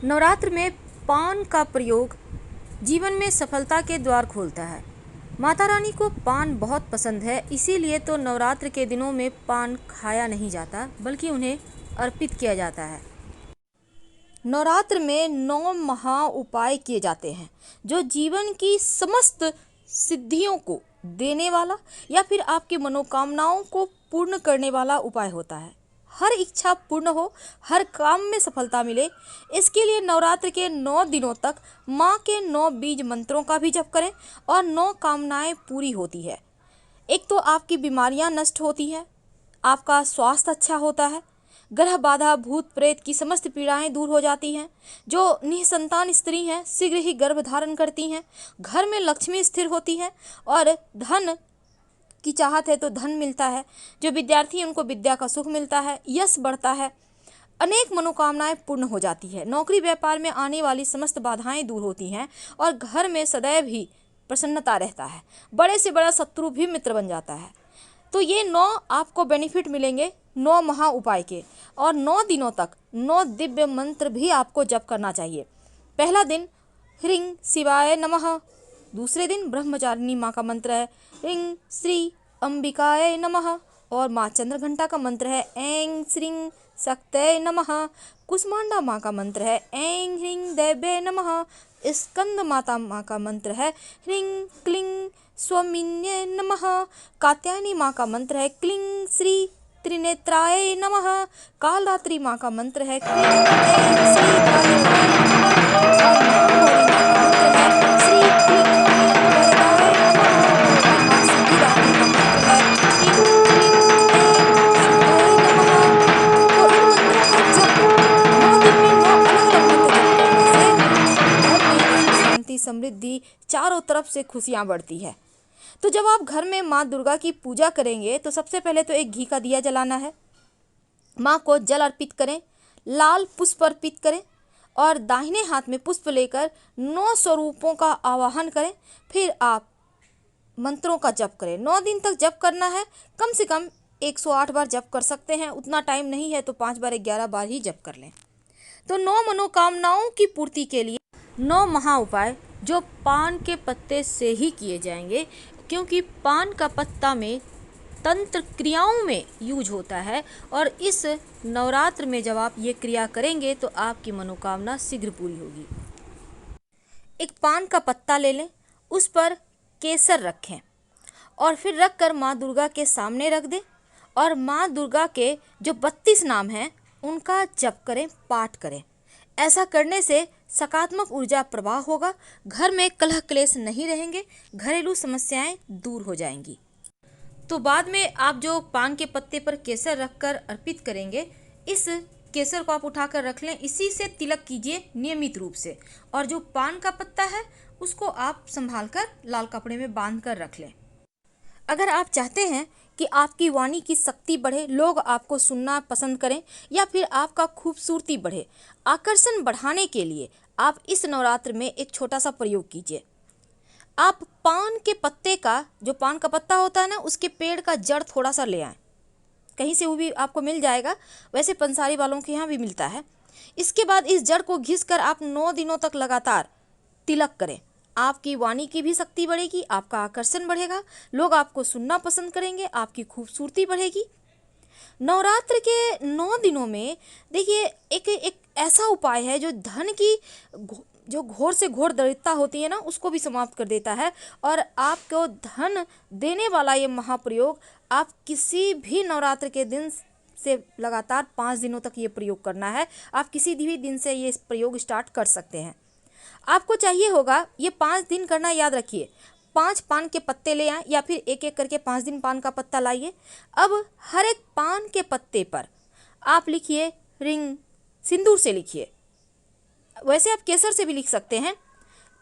नवरात्र में पान का प्रयोग जीवन में सफलता के द्वार खोलता है। माता रानी को पान बहुत पसंद है, इसीलिए तो नवरात्र के दिनों में पान खाया नहीं जाता बल्कि उन्हें अर्पित किया जाता है। नवरात्र में 9 महा उपाय किए जाते हैं जो जीवन की समस्त सिद्धियों को देने वाला या फिर आपकी मनोकामनाओं को पूर्ण करने वाला उपाय होता है। हर इच्छा पूर्ण हो, हर काम में सफलता मिले, इसके लिए नवरात्र के 9 दिनों तक माँ के 9 बीज मंत्रों का भी जप करें और 9 कामनाएं पूरी होती है। एक तो आपकी बीमारियां नष्ट होती हैं, आपका स्वास्थ्य अच्छा होता है, ग्रह बाधा भूत प्रेत की समस्त पीड़ाएं दूर हो जाती हैं। जो निसंतान स्त्री हैं शीघ्र ही गर्भ धारण करती हैं, घर में लक्ष्मी स्थिर होती है और धन की चाहत है तो धन मिलता है। जो विद्यार्थी हैं उनको विद्या का सुख मिलता है, यश बढ़ता है, अनेक मनोकामनाएं पूर्ण हो जाती है। नौकरी व्यापार में आने वाली समस्त बाधाएं दूर होती हैं और घर में सदैव ही प्रसन्नता रहता है। बड़े से बड़ा शत्रु भी मित्र बन जाता है। तो ये 9 आपको बेनिफिट मिलेंगे 9 महा उपाय के, और 9 दिनों तक 9 दिव्य मंत्र भी आपको जप करना चाहिए। पहला दिन ह्रीं शिवाय नमः, दूसरे दिन ब्रह्मचारिणी माँ का मंत्र है ह्रीं श्री अंबिकाय नमः, और माँ चंद्रघंटा का मंत्र है ऐं श्रीं शक्तये नमः। कुष्मांडा माँ का मंत्र है ऐं ह्रीं देव्ये नमः। स्कंद माता माँ का मंत्र है ह्रीं क्लीं स्वामिन्ये नमः। कात्यायनी माँ का मंत्र है क्लीं श्री त्रिनेत्राय नमः। कालरात्रि माँ का मंत्र है क्लीं ऐं श्री कालिकाय नमः। और महागौरी माँ का मंत्र है श्री क्लीं ऐं वरदाय नमः। और माँ सिद्धिदात्री का मंत्र है क्लीं क्लीं ऐं शुद्धाय नमः। तो इन मंत्रों का जप 9 दिन में 9 अलग-अलग मंत्र जप करने से घर में सुख शांति समृद्धि, चारों तरफ से खुशियाँ बढ़ती है। तो जब आप घर में माँ दुर्गा की पूजा करेंगे तो सबसे पहले तो एक घी का दिया जलाना है, माँ को जल अर्पित करें, लाल पुष्प अर्पित करें और दाहिने हाथ में पुष्प लेकर 9 स्वरूपों का आवाहन करें। फिर आप मंत्रों का जप करें। 9 दिन तक जप करना है, कम से कम 108 बार जप कर सकते हैं, उतना टाइम नहीं है तो 5 बार 11 बार ही जप कर लें। तो 9 मनोकामनाओं की पूर्ति के लिए 9 महा उपाय जो पान के पत्ते से ही किए जाएंगे, क्योंकि पान का पत्ता में तंत्र क्रियाओं में यूज होता है और इस नवरात्र में जब आप ये क्रिया करेंगे तो आपकी मनोकामना शीघ्र पूरी होगी। एक पान का पत्ता ले लें, उस पर केसर रखें और फिर रखकर माँ दुर्गा के सामने रख दें और माँ दुर्गा के जो 32 नाम हैं उनका जप करें, पाठ करें। ऐसा करने से सकारात्मक ऊर्जा प्रवाह होगा, घर में कलह क्लेश नहीं रहेंगे, घरेलू समस्याएं दूर हो जाएंगी। तो बाद में आप जो पान के पत्ते पर केसर रखकर अर्पित करेंगे, इस केसर को आप उठाकर रख लें, इसी से तिलक कीजिए नियमित रूप से, और जो पान का पत्ता है उसको आप संभाल कर लाल कपड़े में बांध कर रख लें। अगर आप चाहते हैं कि आपकी वाणी की शक्ति बढ़े, लोग आपको सुनना पसंद करें या फिर आपका खूबसूरती बढ़े, आकर्षण बढ़ाने के लिए आप इस नवरात्र में एक छोटा सा प्रयोग कीजिए। आप पान के पत्ते का, जो पान का पत्ता होता है ना, उसके पेड़ का जड़ थोड़ा सा ले आएं, कहीं से वो भी आपको मिल जाएगा, वैसे पंसारी वालों के यहाँ भी मिलता है। इसके बाद इस जड़ को घिस कर आप 9 दिनों तक लगातार तिलक करें। आपकी वाणी की भी शक्ति बढ़ेगी, आपका आकर्षण बढ़ेगा, लोग आपको सुनना पसंद करेंगे, आपकी खूबसूरती बढ़ेगी। नवरात्र के 9 दिनों में देखिए एक ऐसा उपाय है जो धन की जो घोर से घोर दरिद्रता होती है ना, उसको भी समाप्त कर देता है। और आपको धन देने वाला ये महाप्रयोग आप किसी भी नवरात्र के दिन से लगातार 5 दिनों तक ये प्रयोग करना है। आप किसी भी दिन से ये प्रयोग स्टार्ट कर सकते हैं। आपको चाहिए होगा, ये 5 दिन करना याद रखिए, 5 पान के पत्ते ले आएँ या फिर एक एक करके 5 दिन पान का पत्ता लाइए। अब हर एक पान के पत्ते पर आप लिखिए रिंग, सिंदूर से लिखिए, वैसे आप केसर से भी लिख सकते हैं,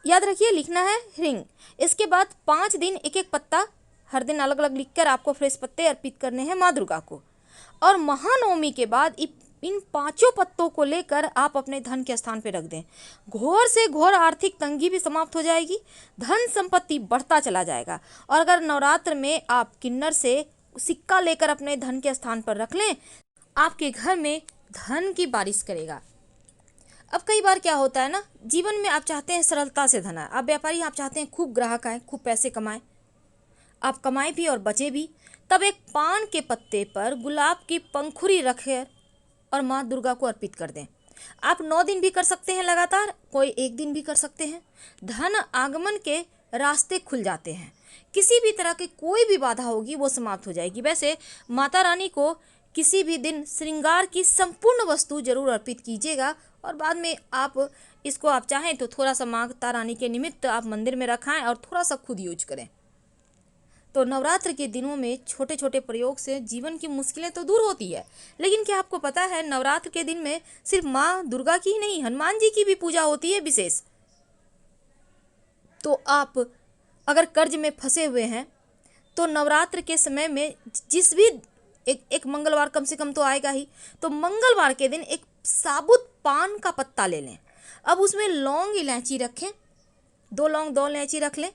याद रखिए लिखना है रिंग। इसके बाद 5 दिन एक एक पत्ता हर दिन अलग अलग लिखकर आपको फ्रेश पत्ते अर्पित करने हैं माँ दुर्गा को। और महानवमी के बाद इन 5 पत्तों को लेकर आप अपने धन के स्थान पर रख दें। घोर से घोर आर्थिक तंगी भी समाप्त हो जाएगी, धन संपत्ति बढ़ता चला जाएगा। और अगर नवरात्र में आप किन्नर से सिक्का लेकर अपने धन के स्थान पर रख लें, आपके घर में धन की बारिश करेगा। अब कई बार क्या होता है ना, जीवन में आप चाहते हैं सरलता से धन आए, आप व्यापारी, आप चाहते हैं खूब ग्राहक आए, खूब पैसे कमाएं, आप कमाएं भी और बचे भी। तब एक पान के पत्ते पर गुलाब की पंखुड़ी रखें और माँ दुर्गा को अर्पित कर दें। आप 9 दिन भी कर सकते हैं लगातार, कोई एक दिन भी कर सकते हैं। धन आगमन के रास्ते खुल जाते हैं, किसी भी तरह की कोई भी बाधा होगी वो समाप्त हो जाएगी। वैसे माता रानी को किसी भी दिन श्रृंगार की संपूर्ण वस्तु जरूर अर्पित कीजिएगा और बाद में आप इसको आप चाहें तो थोड़ा सा माता रानी के निमित्त आप मंदिर में रखाएं और थोड़ा सा खुद यूज करें। तो नवरात्र के दिनों में छोटे छोटे प्रयोग से जीवन की मुश्किलें तो दूर होती है, लेकिन क्या आपको पता है नवरात्र के दिन में सिर्फ माँ दुर्गा की ही नहीं, हनुमान जी की भी पूजा होती है विशेष। तो आप अगर कर्ज में फंसे हुए हैं तो नवरात्र के समय में जिस भी एक मंगलवार कम से कम तो आएगा ही, तो मंगलवार के दिन एक साबुत पान का पत्ता ले लें। अब उसमें लौंग इलायची रखें, 2 लौंग 2 इलायची रख लें।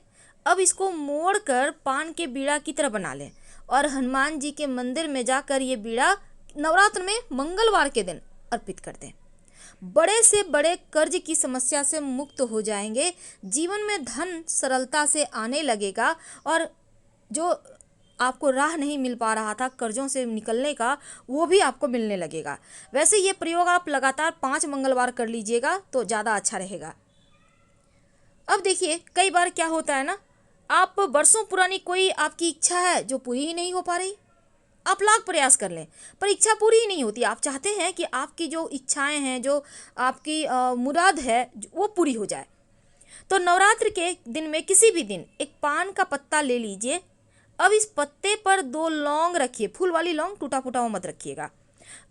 अब इसको मोड़कर पान के बीड़ा की तरह बना लें और हनुमान जी के मंदिर में जाकर ये बीड़ा नवरात्र में मंगलवार के दिन अर्पित कर दें। बड़े से बड़े कर्ज की समस्या से मुक्त हो जाएंगे, जीवन में धन सरलता से आने लगेगा और जो आपको राह नहीं मिल पा रहा था कर्जों से निकलने का, वो भी आपको मिलने लगेगा। वैसे ये प्रयोग आप लगातार 5 मंगलवार कर लीजिएगा तो ज़्यादा अच्छा रहेगा। अब देखिए कई बार क्या होता है ना, आप बरसों पुरानी कोई आपकी इच्छा है जो पूरी ही नहीं हो पा रही, आप लाख प्रयास कर लें पर इच्छा पूरी ही नहीं होती। आप चाहते हैं कि आपकी जो इच्छाएं हैं, जो आपकी मुराद है वो पूरी हो जाए। तो नवरात्र के दिन में किसी भी दिन एक पान का पत्ता ले लीजिए। अब इस पत्ते पर 2 लौंग रखिए, फूल वाली लौंग, टूटा फूटा हुआ मत रखिएगा।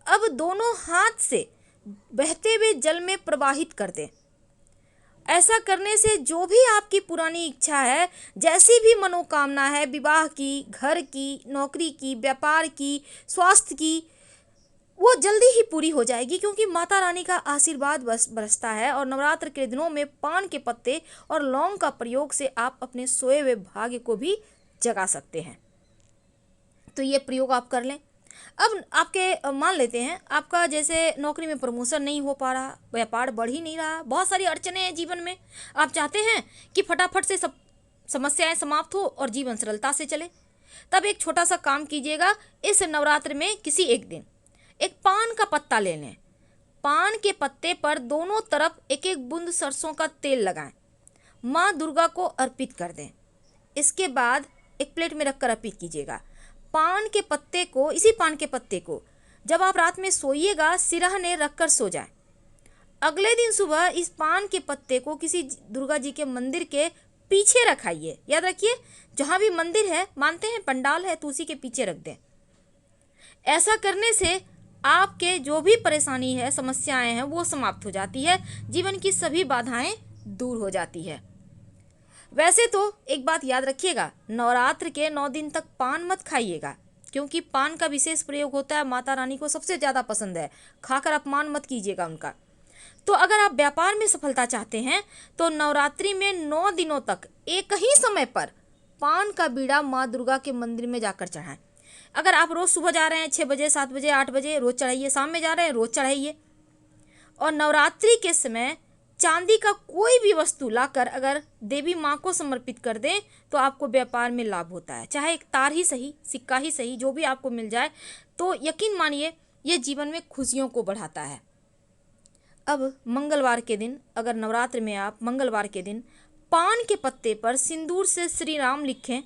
अब दोनों हाथ से बहते हुए जल में प्रवाहित कर दें। ऐसा करने से जो भी आपकी पुरानी इच्छा है, जैसी भी मनोकामना है, विवाह की, घर की, नौकरी की, व्यापार की, स्वास्थ्य की, वो जल्दी ही पूरी हो जाएगी क्योंकि माता रानी का आशीर्वाद बरसता है। और नवरात्र के दिनों में पान के पत्ते और लौंग का प्रयोग से आप अपने सोए हुए भाग्य को भी जगा सकते हैं। तो ये प्रयोग आप कर लें। अब आपके मान लेते हैं आपका जैसे नौकरी में प्रमोशन नहीं हो पा रहा, व्यापार बढ़ ही नहीं रहा, बहुत सारी अड़चने हैं जीवन में, आप चाहते हैं कि फटाफट से सब समस्याएं समाप्त हो और जीवन सरलता से चले। तब एक छोटा सा काम कीजिएगा, इस नवरात्र में किसी एक दिन एक पान का पत्ता ले लें। पान के पत्ते पर दोनों तरफ एक एक बूंद सरसों का तेल लगाएं, माँ दुर्गा को अर्पित कर दें। इसके बाद एक प्लेट में रखकर अर्पित कीजिएगा। पान के पत्ते को, इसी पान के पत्ते को जब आप रात में सोइएगा सिरहाने रखकर सो जाएं। अगले दिन सुबह इस पान के पत्ते को किसी दुर्गा जी के मंदिर के पीछे रखाइए। याद रखिए जहाँ भी मंदिर है, मानते हैं पंडाल है तो उसी के पीछे रख दें। ऐसा करने से आपके जो भी परेशानी है, समस्याएं हैं, वो समाप्त हो जाती है, जीवन की सभी बाधाएं दूर हो जाती है। वैसे तो एक बात याद रखिएगा, नवरात्र के 9 दिन तक पान मत खाइएगा क्योंकि पान का विशेष प्रयोग होता है, माता रानी को सबसे ज़्यादा पसंद है, खाकर अपमान मत कीजिएगा उनका। तो अगर आप व्यापार में सफलता चाहते हैं तो नवरात्रि में 9 दिनों तक एक ही समय पर पान का बीड़ा माँ दुर्गा के मंदिर में जाकर चढ़ाएं। अगर आप रोज़ सुबह जा रहे हैं 6 बजे, 7 बजे, 8 बजे, रोज़ चढ़ाइए। शाम में जा रहे हैं, रोज़ चढ़ाइए। और नवरात्रि के समय चांदी का कोई भी वस्तु लाकर अगर देवी माँ को समर्पित कर दें तो आपको व्यापार में लाभ होता है। चाहे एक तार ही सही, सिक्का ही सही, जो भी आपको मिल जाए तो यकीन मानिए ये जीवन में खुशियों को बढ़ाता है। अब मंगलवार के दिन, अगर नवरात्र में आप मंगलवार के दिन पान के पत्ते पर सिंदूर से श्री राम लिखें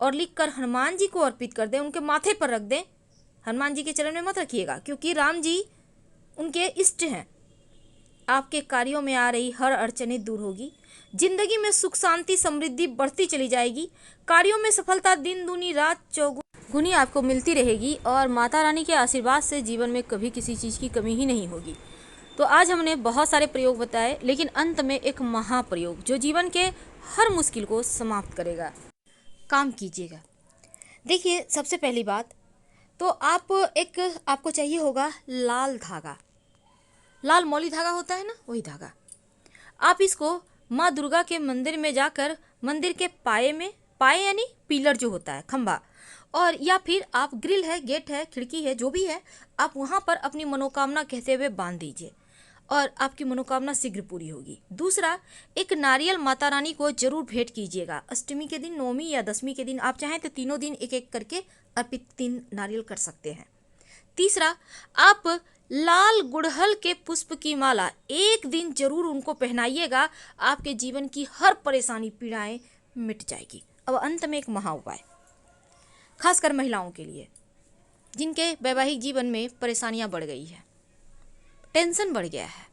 और लिखकर हनुमान जी को अर्पित कर दें, उनके माथे पर रख दें। हनुमान जी के चरण में मत रखिएगा क्योंकि राम जी उनके इष्ट हैं। आपके कार्यों में आ रही हर अड़चने दूर होगी, जिंदगी में सुख शांति समृद्धि बढ़ती चली जाएगी, कार्यों में सफलता दिन दूनी रात चौगुनी आपको मिलती रहेगी और माता रानी के आशीर्वाद से जीवन में कभी किसी चीज़ की कमी ही नहीं होगी। तो आज हमने बहुत सारे प्रयोग बताए, लेकिन अंत में एक महाप्रयोग जो जीवन के हर मुश्किल को समाप्त करेगा, काम कीजिएगा। देखिए सबसे पहली बात तो आपको चाहिए होगा लाल धागा, लाल मौली धागा होता है ना, वही धागा। आप इसको माँ दुर्गा के मंदिर में जाकर मंदिर के पाए में, पाए यानी पिलर जो होता है, खंभा, और या फिर आप ग्रिल है, गेट है, खिड़की है, जो भी है, आप वहाँ पर अपनी मनोकामना कहते हुए बांध दीजिए। और आपकी मनोकामना शीघ्र पूरी होगी। दूसरा, एक नारियल माता रानी को जरूर भेंट कीजिएगा। अष्टमी के दिन, नौमी या दसवीं के दिन, आप चाहें तो तीनों दिन एक एक करके अर्पित 3 नारियल कर सकते हैं। तीसरा, आप लाल गुड़हल के पुष्प की माला एक दिन जरूर उनको पहनाइएगा। आपके जीवन की हर परेशानी, पीड़ाएं मिट जाएगी। अब अंत में एक महा उपाय, खासकर महिलाओं के लिए जिनके वैवाहिक जीवन में परेशानियां बढ़ गई है, टेंशन बढ़ गया है।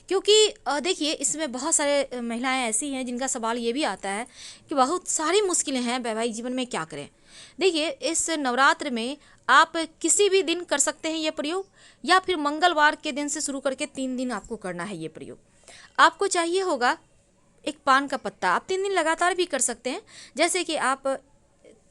क्योंकि देखिए, इसमें बहुत सारे महिलाएं ऐसी हैं जिनका सवाल ये भी आता है कि बहुत सारी मुश्किलें हैं वैवाहिक जीवन में, क्या करें। देखिए, इस नवरात्र में आप किसी भी दिन कर सकते हैं ये प्रयोग, या फिर मंगलवार के दिन से शुरू करके 3 दिन आपको करना है ये प्रयोग। आपको चाहिए होगा एक पान का पत्ता। आप 3 दिन लगातार भी कर सकते हैं, जैसे कि आप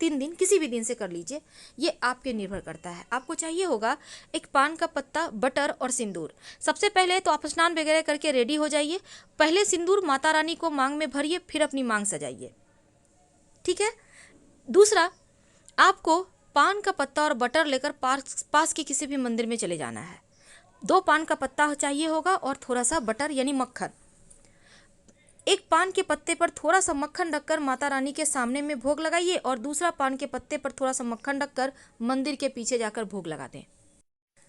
3 दिन किसी भी दिन से कर लीजिए, ये आपके निर्भर करता है। आपको चाहिए होगा एक पान का पत्ता, बटर और सिंदूर। सबसे पहले तो आप स्नान वगैरह करके रेडी हो जाइए। पहले सिंदूर माता रानी को मांग में भरिए, फिर अपनी मांग सजाइए, ठीक है। दूसरा, आपको पान का पत्ता और बटर लेकर पास के किसी भी मंदिर में चले जाना है। 2 पान का पत्ता चाहिए होगा और थोड़ा सा बटर यानी मक्खन। एक पान के पत्ते पर थोड़ा सा मक्खन रखकर माता रानी के सामने में भोग लगाइए, और दूसरा पान के पत्ते पर थोड़ा सा मक्खन रखकर मंदिर के पीछे जाकर भोग लगा दें।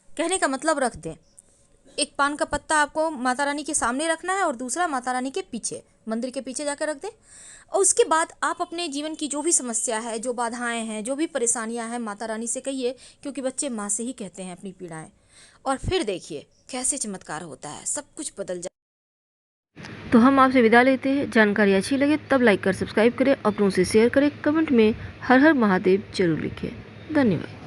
कहने का मतलब रख दें, एक पान का पत्ता आपको माता रानी के सामने रखना है और दूसरा माता रानी के पीछे, मंदिर के पीछे जाकर रख दें। और उसके बाद आप अपने जीवन की जो भी समस्या है, जो बाधाएं हैं, जो भी परेशानियां हैं, माता रानी से कहिए, क्योंकि बच्चे माँ से ही कहते हैं अपनी पीड़ाएं। और फिर देखिए कैसे चमत्कार होता है, सब कुछ बदल जाए। तो हम आपसे विदा लेते हैं। जानकारी अच्छी लगे तब लाइक कर सब्सक्राइब करें, अपनों से शेयर करें, कमेंट में हर हर महादेव जरूर लिखें। धन्यवाद।